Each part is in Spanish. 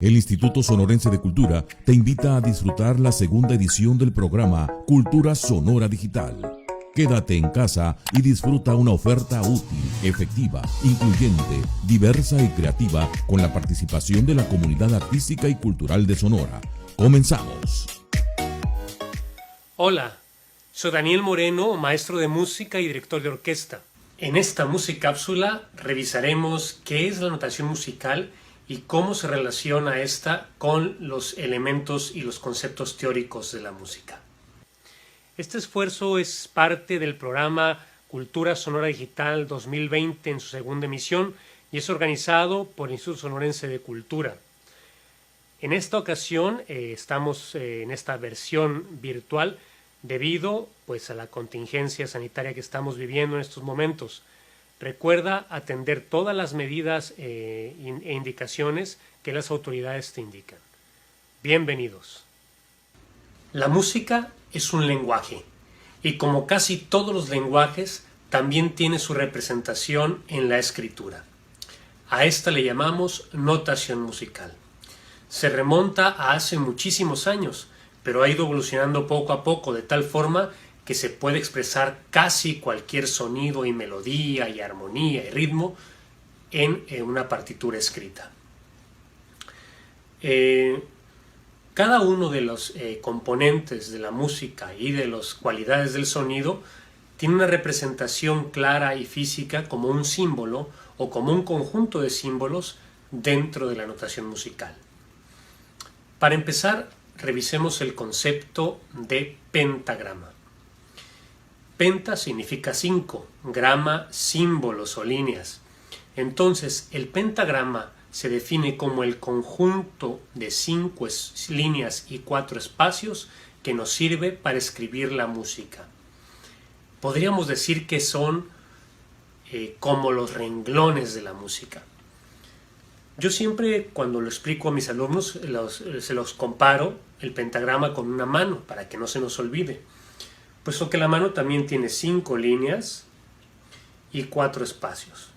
El Instituto Sonorense de Cultura te invita a disfrutar la segunda edición del programa Cultura Sonora Digital. Quédate en casa y disfruta una oferta útil, efectiva, incluyente, diversa y creativa con la participación de la comunidad artística y cultural de Sonora. Comenzamos. Hola, soy Daniel Moreno, maestro de música y director de orquesta. En esta musicápsula revisaremos qué es la notación musical y cómo se relaciona esta con los elementos y los conceptos teóricos de la música. Este esfuerzo es parte del programa Cultura Sonora Digital 2020 en su segunda emisión y es organizado por el Instituto Sonorense de Cultura. En esta ocasión estamos en esta versión virtual debido a la contingencia sanitaria que estamos viviendo en estos momentos. Recuerda atender todas las medidas e indicaciones que las autoridades te indican. Bienvenidos. La música es un lenguaje y como casi todos los lenguajes también tiene su representación en la escritura. A esta le llamamos notación musical. Se remonta a hace muchísimos años, pero ha ido evolucionando poco a poco de tal forma que se puede expresar casi cualquier sonido y melodía y armonía y ritmo en una partitura escrita. Cada uno de los componentes de la música y de las cualidades del sonido tiene una representación clara y física como un símbolo o como un conjunto de símbolos dentro de la notación musical. Para empezar, revisemos el concepto de pentagrama. Penta significa 5, grama, símbolos o líneas. Entonces, el pentagrama se define como el conjunto de 5 líneas y 4 espacios que nos sirve para escribir la música. Podríamos decir que son como los renglones de la música. Yo siempre, cuando lo explico a mis alumnos, se los comparo el pentagrama con una mano para que no se nos olvide. Puesto que la mano también tiene 5 líneas y 4 espacios.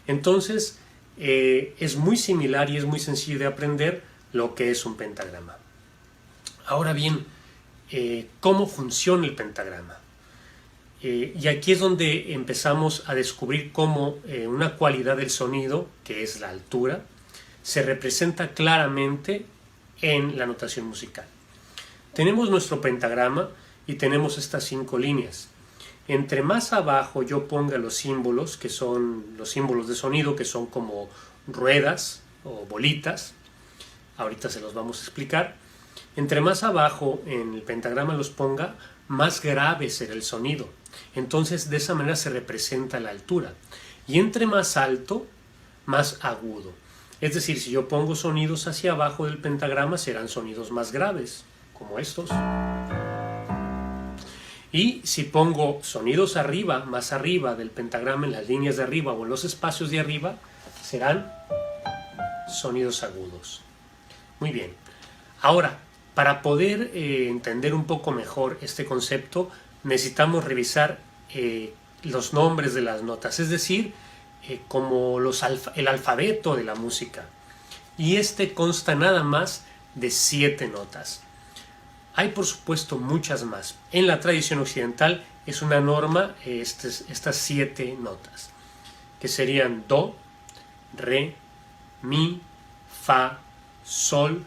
Entonces, es muy similar y es muy sencillo de aprender lo que es un pentagrama. Ahora bien, ¿cómo funciona el pentagrama? Y aquí es donde empezamos a descubrir cómo una cualidad del sonido, que es la altura, se representa claramente en la notación musical. Tenemos nuestro pentagrama y tenemos estas 5 líneas. Entre más abajo yo ponga los símbolos, que son los símbolos de sonido, que son como ruedas o bolitas, ahorita se los vamos a explicar, entre más abajo en el pentagrama los ponga, más grave será el sonido. Entonces de esa manera se representa la altura. Y entre más alto, más agudo. Es decir, si yo pongo sonidos hacia abajo del pentagrama, serán sonidos más graves, como estos. Y si pongo sonidos arriba, más arriba del pentagrama, en las líneas de arriba o en los espacios de arriba, serán sonidos agudos. Muy bien. Ahora, para poder entender un poco mejor este concepto, necesitamos revisar los nombres de las notas, es decir, como el alfabeto de la música. Y este consta nada más de 7 notas. Hay, por supuesto, muchas más. En la tradición occidental es una norma estas 7 notas, que serían do, re, mi, fa, sol,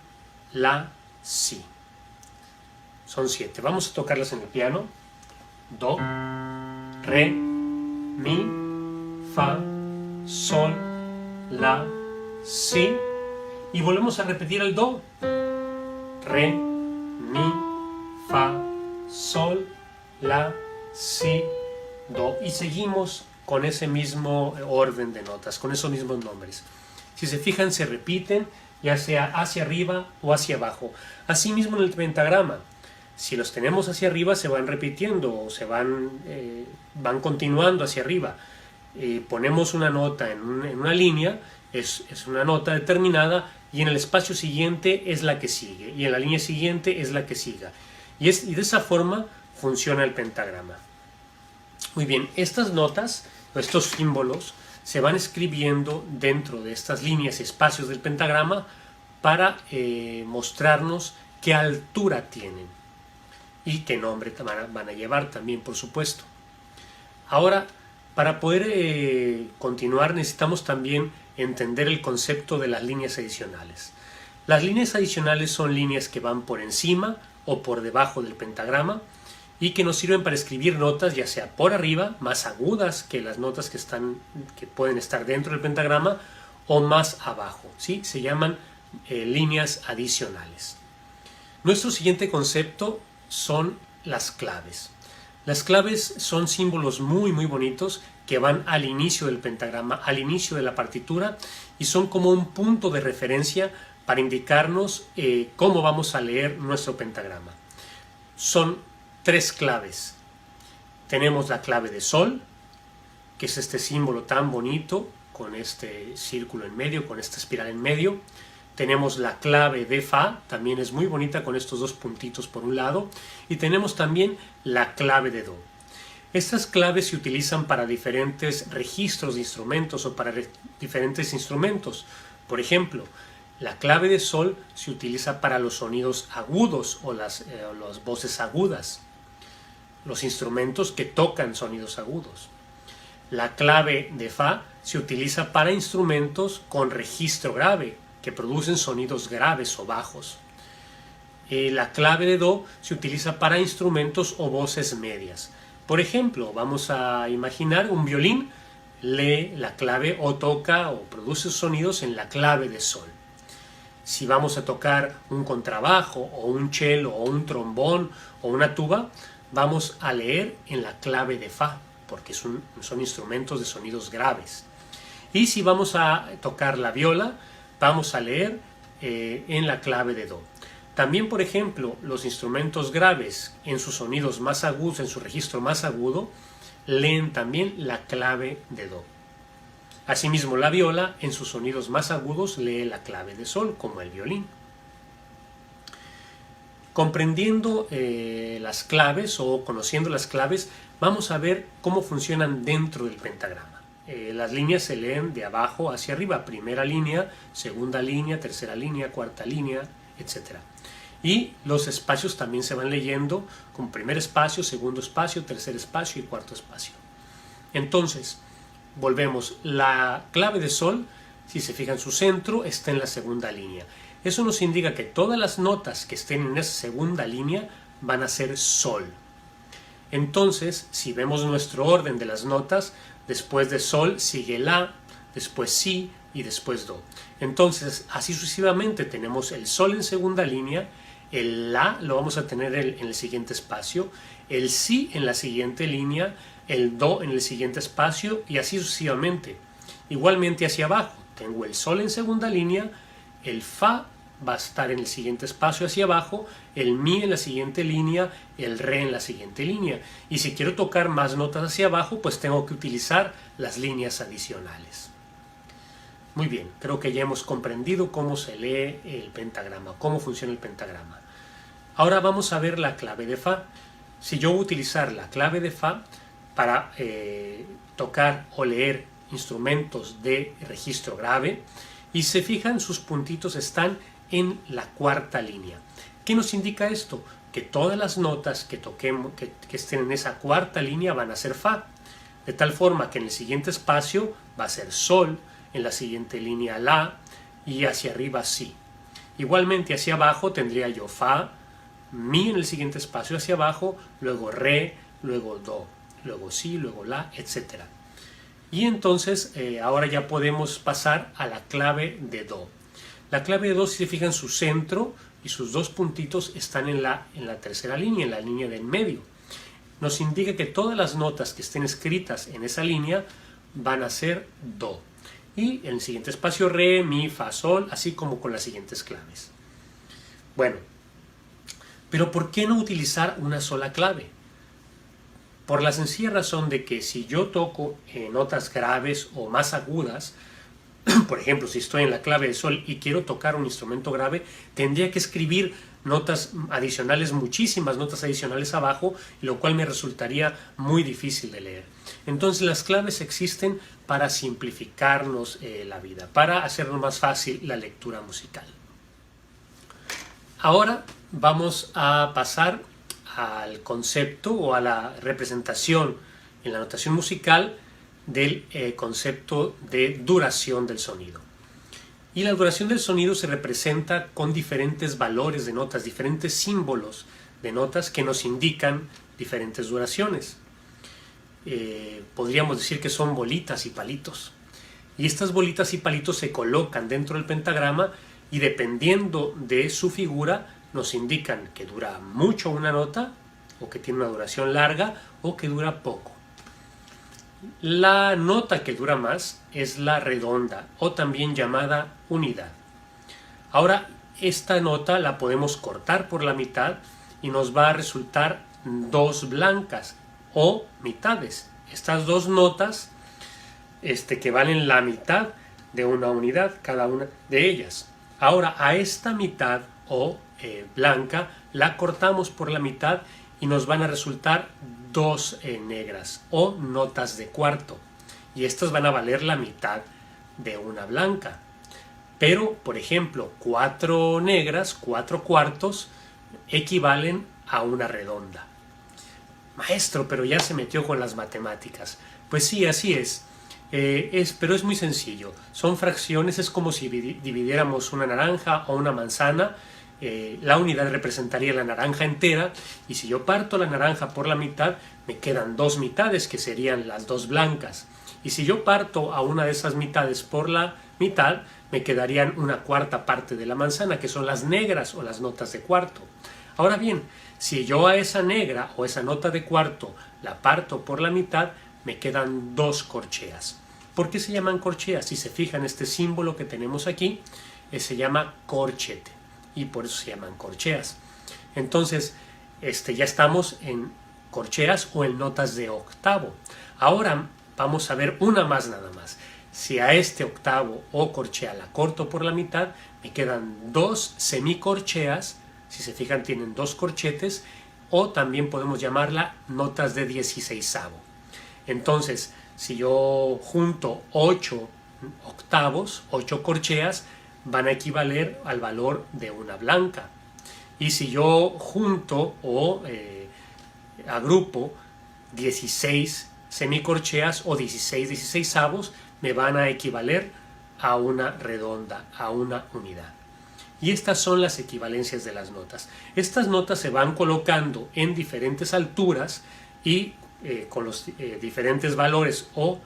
la, si. Son 7. Vamos a tocarlas en el piano. Do, re, mi, fa, sol, la, si. Y volvemos a repetir el do. Re, mi, fa, sol, la, si, do. Y seguimos con ese mismo orden de notas, con esos mismos nombres. Si se fijan, se repiten, ya sea hacia arriba o hacia abajo. Asimismo en el pentagrama. Si los tenemos hacia arriba, se van repitiendo o van continuando hacia arriba. Ponemos una nota en una línea, es una nota determinada, y en el espacio siguiente es la que sigue, y en la línea siguiente es la que siga. Y de esa forma funciona el pentagrama. Muy bien, estas notas, estos símbolos, se van escribiendo dentro de estas líneas y espacios del pentagrama para mostrarnos qué altura tienen y qué nombre van a llevar también, por supuesto. Ahora, para poder continuar necesitamos también entender el concepto de las líneas adicionales. Las líneas adicionales son líneas que van por encima o por debajo del pentagrama y que nos sirven para escribir notas, ya sea por arriba, más agudas que las notas que pueden estar dentro del pentagrama, o más abajo, ¿sí? Se llaman líneas adicionales. Nuestro siguiente concepto son las claves. Las claves son símbolos muy bonitos que van al inicio del pentagrama, al inicio de la partitura, y son como un punto de referencia para indicarnos cómo vamos a leer nuestro pentagrama. Son 3 claves. Tenemos la clave de sol, que es este símbolo tan bonito, con este círculo en medio, con esta espiral en medio. Tenemos la clave de fa, también es muy bonita con estos 2 puntitos por un lado. Y tenemos también la clave de do. Estas claves se utilizan para diferentes registros de instrumentos o para diferentes instrumentos. Por ejemplo, la clave de sol se utiliza para los sonidos agudos o las voces agudas, los instrumentos que tocan sonidos agudos. La clave de fa se utiliza para instrumentos con registro grave, que producen sonidos graves o bajos. La clave de do se utiliza para instrumentos o voces medias. Por ejemplo, vamos a imaginar un violín lee la clave o toca o produce sonidos en la clave de sol. Si vamos a tocar un contrabajo o un cello o un trombón o una tuba, vamos a leer en la clave de fa, porque son instrumentos de sonidos graves. Y si vamos a tocar la viola, vamos a leer en la clave de do. También, por ejemplo, los instrumentos graves en sus sonidos más agudos, en su registro más agudo, leen también la clave de do. Asimismo, la viola en sus sonidos más agudos lee la clave de sol, como el violín. Comprendiendo las claves o conociendo las claves, vamos a ver cómo funcionan dentro del pentagrama. Las líneas se leen de abajo hacia arriba, primera línea, segunda línea, tercera línea, cuarta línea, etc. Y los espacios también se van leyendo con primer espacio, segundo espacio, tercer espacio y cuarto espacio. Entonces, volvemos, la clave de sol, si se fijan, su centro está en la segunda línea. Eso nos indica que todas las notas que estén en esa segunda línea van a ser sol. Entonces, si vemos nuestro orden de las notas, después de sol sigue la, después si y después do. Entonces, así sucesivamente tenemos el sol en segunda línea, el la lo vamos a tener en el siguiente espacio, el si en la siguiente línea, el do en el siguiente espacio y así sucesivamente. Igualmente hacia abajo, tengo el sol en segunda línea, el fa va a estar en el siguiente espacio hacia abajo, el mi en la siguiente línea, el re en la siguiente línea. Y si quiero tocar más notas hacia abajo, pues tengo que utilizar las líneas adicionales. Muy bien, creo que ya hemos comprendido cómo se lee el pentagrama, cómo funciona el pentagrama. Ahora vamos a ver la clave de fa. Si yo voy a utilizar la clave de fa para tocar o leer instrumentos de registro grave, y se fijan, sus puntitos están en la cuarta línea. ¿Qué nos indica esto? Que todas las notas que toquemos, que estén en esa cuarta línea van a ser fa, de tal forma que en el siguiente espacio va a ser sol, en la siguiente línea la y hacia arriba si. Igualmente hacia abajo tendría yo fa, mi en el siguiente espacio hacia abajo, luego re, luego do, luego si, luego la, etc. Y entonces ahora ya podemos pasar a la clave de do. La clave de do, si se fijan, su centro y sus 2 puntitos están en la tercera línea, en la línea del medio. Nos indica que todas las notas que estén escritas en esa línea van a ser do. Y en el siguiente espacio re, mi, fa, sol, así como con las siguientes claves. Bueno, pero ¿por qué no utilizar una sola clave? Por la sencilla razón de que si yo toco notas graves o más agudas, por ejemplo, si estoy en la clave de sol y quiero tocar un instrumento grave, tendría que escribir notas adicionales, muchísimas notas adicionales abajo, lo cual me resultaría muy difícil de leer. Entonces las claves existen para simplificarnos la vida, para hacernos más fácil la lectura musical. Ahora vamos a pasar al concepto o a la representación en la notación musical del concepto de duración del sonido. Y la duración del sonido se representa con diferentes valores de notas, diferentes símbolos de notas que nos indican diferentes duraciones. Podríamos decir que son bolitas y palitos. Y estas bolitas y palitos se colocan dentro del pentagrama y dependiendo de su figura nos indican que dura mucho una nota o que tiene una duración larga o que dura poco. La nota que dura más es la redonda o también llamada unidad. Ahora esta nota la podemos cortar por la mitad y nos va a resultar dos blancas o mitades. Estas dos notas que valen la mitad de una unidad, cada una de ellas. Ahora a esta mitad o blanca la cortamos por la mitad y nos van a resultar dos negras o notas de cuarto. Y estas van a valer la mitad de una blanca. Pero, por ejemplo, 4 negras, 4 cuartos, equivalen a una redonda. Maestro, pero ya se metió con las matemáticas. Pues sí, así es. Pero es muy sencillo. Son fracciones, es como si dividiéramos una naranja o una manzana. La unidad representaría la naranja entera y si yo parto la naranja por la mitad me quedan dos mitades que serían las dos blancas y si yo parto a una de esas mitades por la mitad me quedarían una cuarta parte de la manzana que son las negras o las notas de cuarto. Ahora bien, si yo a esa negra o esa nota de cuarto la parto por la mitad me quedan dos corcheas. ¿Por qué se llaman corcheas? Si se fijan este símbolo que tenemos aquí se llama corchete y por eso se llaman corcheas. Entonces, ya estamos en corcheas o en notas de octavo. Ahora vamos a ver una más nada más. Si a este octavo o corchea la corto por la mitad, me quedan dos semicorcheas. Si se fijan, tienen dos corchetes o también podemos llamarla notas de 16avo. Entonces, si yo junto 8 octavos, 8 corcheas, van a equivaler al valor de una blanca. Y si yo junto o agrupo 16 semicorcheas o 16 16avos, me van a equivaler a una redonda, a una unidad. Y estas son las equivalencias de las notas. Estas notas se van colocando en diferentes alturas y con los diferentes valores o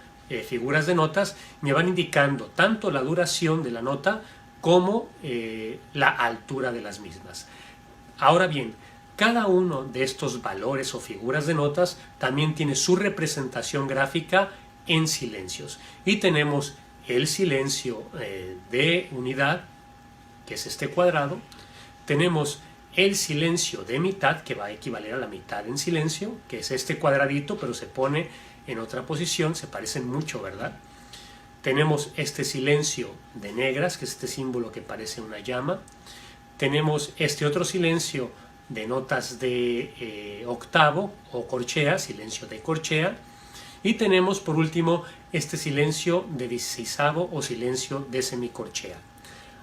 figuras de notas me van indicando tanto la duración de la nota como la altura de las mismas. Ahora bien, cada uno de estos valores o figuras de notas también tiene su representación gráfica en silencios. Y tenemos el silencio de unidad, que es este cuadrado. Tenemos el silencio de mitad, que va a equivaler a la mitad en silencio, que es este cuadradito, pero se pone en otra posición, se parecen mucho, ¿verdad? Tenemos este silencio de negras, que es este símbolo que parece una llama. Tenemos este otro silencio de notas de octavo o corchea, silencio de corchea. Y tenemos por último este silencio de 16avo o silencio de semicorchea.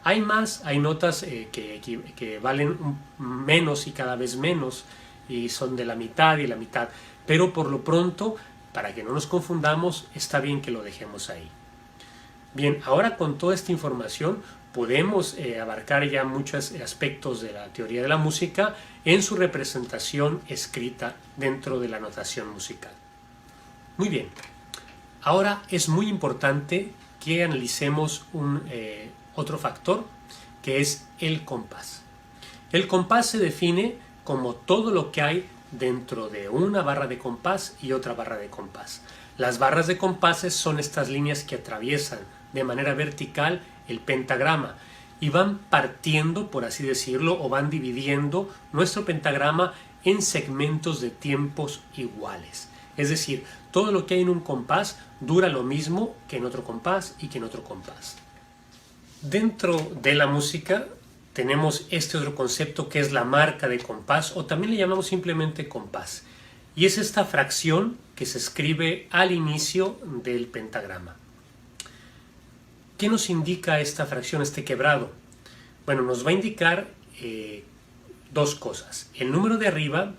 Hay más, hay notas que valen menos y cada vez menos y son de la mitad y la mitad. Pero por lo pronto, para que no nos confundamos, está bien que lo dejemos ahí. Bien, ahora con toda esta información podemos abarcar ya muchos aspectos de la teoría de la música en su representación escrita dentro de la notación musical. Muy bien, ahora es muy importante que analicemos otro factor que es el compás. El compás se define como todo lo que hay dentro de una barra de compás y otra barra de compás. Las barras de compases son estas líneas que atraviesan de manera vertical el pentagrama y van partiendo, por así decirlo, o van dividiendo nuestro pentagrama en segmentos de tiempos iguales. Es decir, todo lo que hay en un compás dura lo mismo que en otro compás y que en otro compás. Dentro de la música tenemos este otro concepto que es la marca de compás o también le llamamos simplemente compás. Y es esta fracción que se escribe al inicio del pentagrama. ¿Qué nos indica esta fracción, este quebrado? Bueno, nos va a indicar dos cosas. El número de arriba,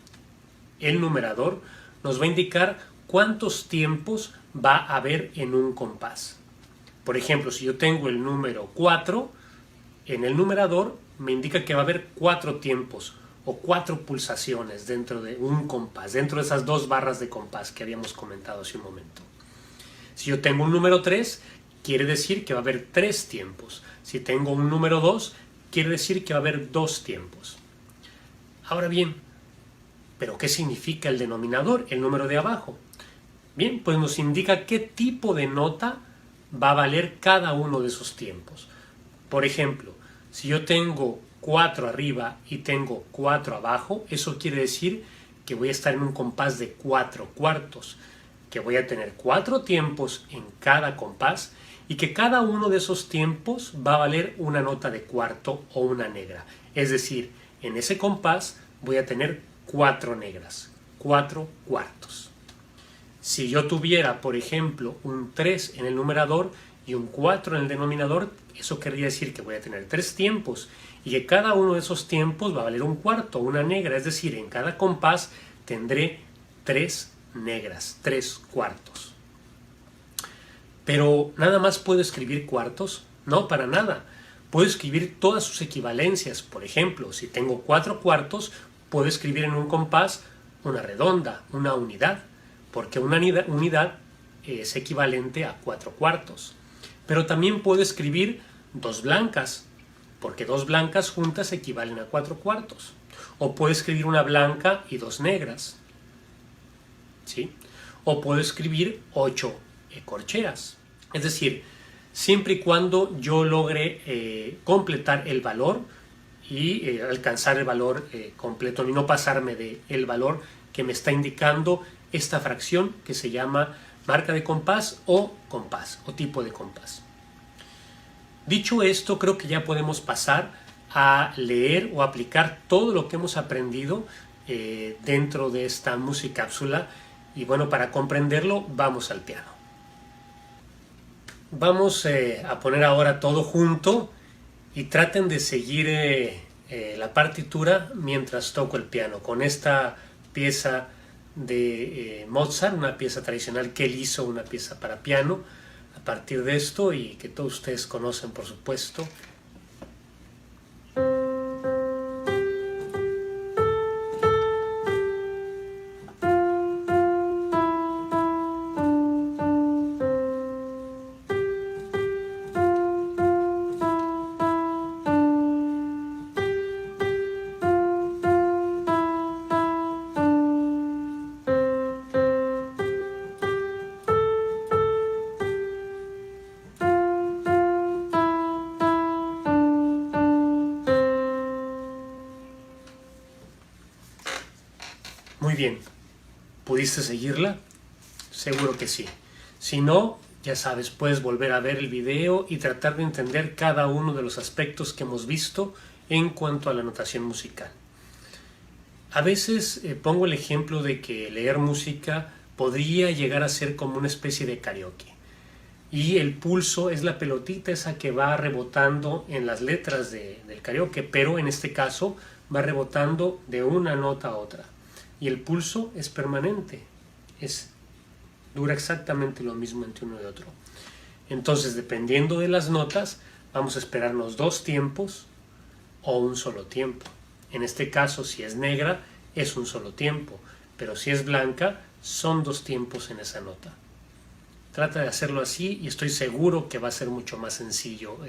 el numerador, nos va a indicar cuántos tiempos va a haber en un compás. Por ejemplo, si yo tengo el número 4, en el numerador me indica que va a haber 4 tiempos o 4 pulsaciones dentro de un compás, dentro de esas 2 barras de compás que habíamos comentado hace un momento. Si yo tengo un número 3, quiere decir que va a haber 3 tiempos. Si tengo un número 2, quiere decir que va a haber 2 tiempos. Ahora bien, ¿pero qué significa el denominador, el número de abajo? Bien, pues nos indica qué tipo de nota va a valer cada uno de esos tiempos. Por ejemplo, si yo tengo 4 arriba y tengo 4 abajo, eso quiere decir que voy a estar en un compás de 4 cuartos, que voy a tener 4 tiempos en cada compás y que cada uno de esos tiempos va a valer una nota de cuarto o una negra. Es decir, en ese compás voy a tener 4 negras, 4 cuartos. Si yo tuviera, por ejemplo, un 3 en el numerador y un 4 en el denominador, eso querría decir que voy a tener 3 tiempos y que cada uno de esos tiempos va a valer un cuarto, una negra. Es decir, en cada compás tendré 3 negras, 3 cuartos. Pero ¿nada más puedo escribir cuartos? No, para nada. Puedo escribir todas sus equivalencias. Por ejemplo, si tengo 4 cuartos, puedo escribir en un compás una redonda, una unidad, porque una unidad es equivalente a 4 cuartos. Pero también puedo escribir 2 blancas, porque 2 blancas juntas equivalen a 4 cuartos. O puedo escribir una blanca y 2 negras, ¿sí? O puedo escribir 8 corcheas. Es decir, siempre y cuando yo logre completar el valor y alcanzar el valor completo y no pasarme del valor que me está indicando esta fracción que se llama marca de compás o tipo de compás. Dicho esto, creo que ya podemos pasar a leer o aplicar todo lo que hemos aprendido dentro de esta musicápsula. Y bueno, para comprenderlo, vamos al piano. Vamos a poner ahora todo junto y traten de seguir la partitura mientras toco el piano con esta pieza de Mozart, una pieza tradicional que él hizo, una pieza para piano a partir de esto y que todos ustedes conocen, por supuesto. Muy bien, ¿pudiste seguirla? Seguro que sí. Si no, ya sabes, puedes volver a ver el video y tratar de entender cada uno de los aspectos que hemos visto en cuanto a la notación musical. A veces pongo el ejemplo de que leer música podría llegar a ser como una especie de karaoke. Y el pulso es la pelotita esa que va rebotando en las letras del karaoke, pero en este caso va rebotando de una nota a otra. Y el pulso es permanente, dura exactamente lo mismo entre uno y otro. Entonces, dependiendo de las notas, vamos a esperarnos 2 tiempos o un solo tiempo. En este caso, si es negra, es un solo tiempo, pero si es blanca, son 2 tiempos en esa nota. Trata de hacerlo así y estoy seguro que va a ser mucho más sencillo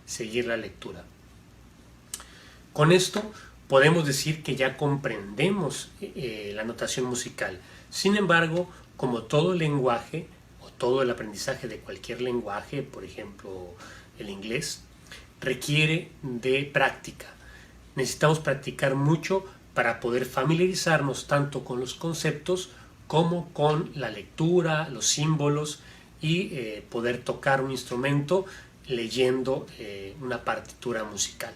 seguir la lectura. Con esto podemos decir que ya comprendemos la notación musical. Sin embargo, como todo lenguaje o todo el aprendizaje de cualquier lenguaje, por ejemplo el inglés, requiere de práctica. Necesitamos practicar mucho para poder familiarizarnos tanto con los conceptos como con la lectura, los símbolos y poder tocar un instrumento leyendo una partitura musical.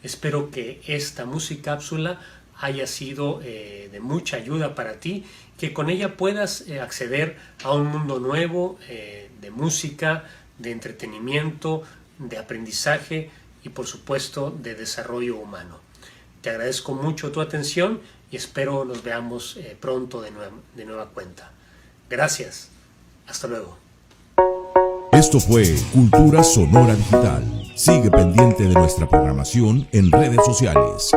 Espero que esta musicápsula haya sido de mucha ayuda para ti, que con ella puedas acceder a un mundo nuevo de música, de entretenimiento, de aprendizaje y por supuesto de desarrollo humano. Te agradezco mucho tu atención y espero nos veamos pronto de nueva cuenta. Gracias. Hasta luego. Esto fue Cultura Sonora Digital. Sigue pendiente de nuestra programación en redes sociales.